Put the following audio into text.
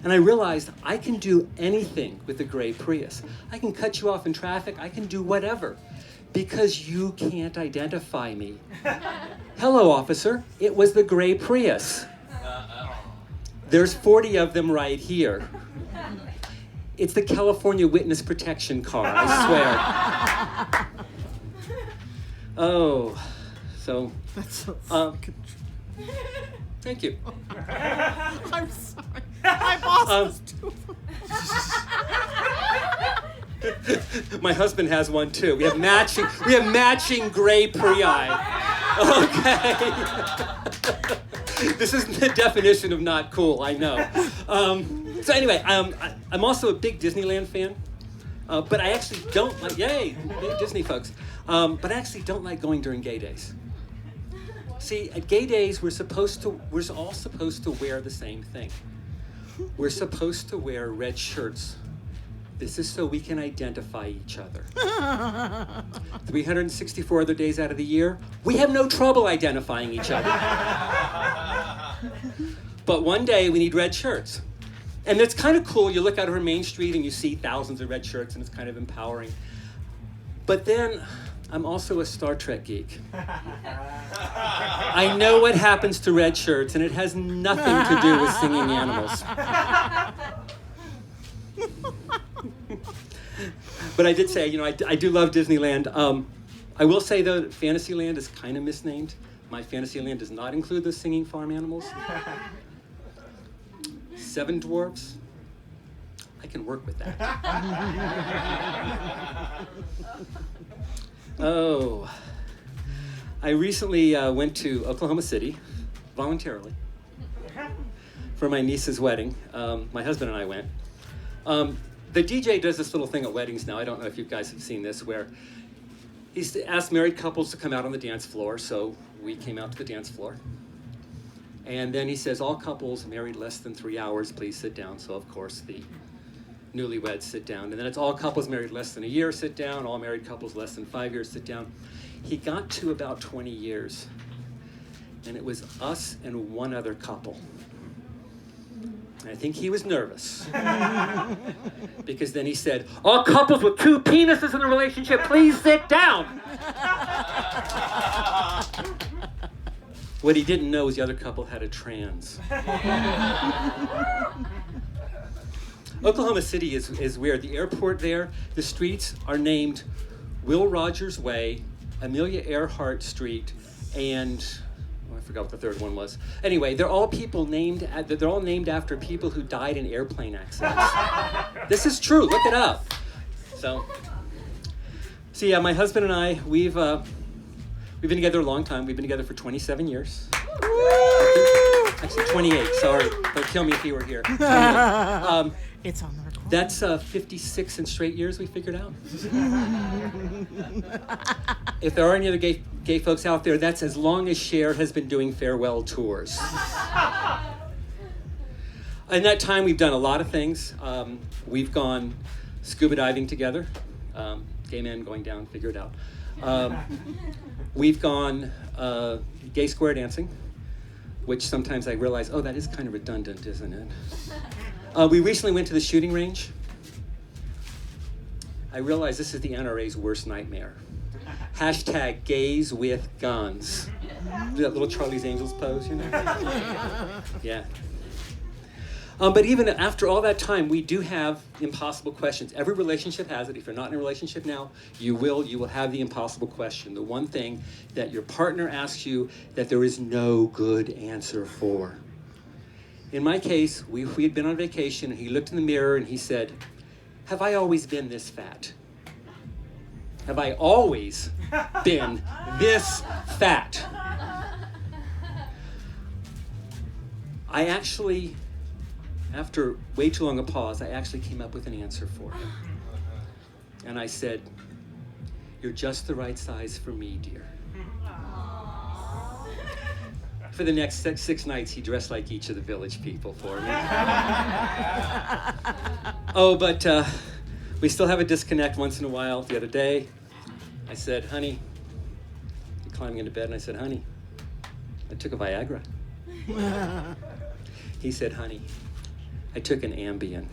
And I realized I can do anything with the gray Prius. I can cut you off in traffic. I can do whatever because you can't identify me. Hello, officer. It was the gray Prius. There's 40 of them right here. It's the California Witness Protection car, I swear. Oh, so... That's so thank you. I'm sorry. My boss was too. My husband has one too. We have matching gray Prii. Okay. This is the definition of not cool, I know. So anyway, I'm also a big Disneyland fan, but I actually don't like, yay Disney folks, but I actually don't like going during gay days. See, at gay days, we're all supposed to wear the same thing. We're supposed to wear red shirts. This is so we can identify each other. 364 other days out of the year, we have no trouble identifying each other. But one day, we need red shirts. And it's kind of cool. You look out over Main Street and you see thousands of red shirts, and it's kind of empowering. But then, I'm also a Star Trek geek. I know what happens to red shirts, and it has nothing to do with singing animals. But I did say, I do love Disneyland. I will say, though, that Fantasyland is kind of misnamed. My Fantasyland does not include the singing farm animals. 7 dwarfs. I can work with that. Oh, I recently went to Oklahoma City, voluntarily, for my niece's wedding. My husband and I went. The DJ does this little thing at weddings now. I don't know if you guys have seen this, where he's asked married couples to come out on the dance floor, so we came out to the dance floor. And then he says, all couples married less than 3 hours, please sit down. So, of course, the newlyweds sit down. And then it's all couples married less than a year, sit down. All married couples less than 5 years, sit down. He got to about 20 years, and it was us and one other couple. And I think he was nervous. Because then he said, all couples with 2 penises in a relationship, please sit down. What he didn't know was the other couple had a trans. Oklahoma City is weird. The airport there, the streets are named Will Rogers Way, Amelia Earhart Street, and I forgot what the third one was. Anyway, they're all named after people who died in airplane accidents. This is true. Look it up. So yeah, my husband and I, we've been together a long time. We've been together for 27 years. Actually, 28. Sorry, don't kill me if you were here. It's on the recording. That's 56 in straight years we figured out. If there are any other gay folks out there, that's as long as Cher has been doing farewell tours. In that time, we've done a lot of things. We've gone scuba diving together. Gay men going down, figure it out. We've gone gay square dancing, which sometimes I realize, that is kind of redundant, isn't it? We recently went to the shooting range. I realize this is the NRA's worst nightmare. # gays with guns. Do that little Charlie's Angels pose, Yeah. But even after all that time, we do have impossible questions. Every relationship has it. If you're not in a relationship now, you will have the impossible question. The one thing that your partner asks you that there is no good answer for. In my case, we had been on vacation, and he looked in the mirror and he said, have I always been this fat? Have I always been this fat? I actually, after way too long a pause, I actually came up with an answer for him. And I said, you're just the right size for me, dear. For the next 6 nights, he dressed like each of the village people for me. But we still have a disconnect once in a while. The other day, I said, honey, climbing into bed, and I said, honey, I took a Viagra. He said, honey, I took an Ambien.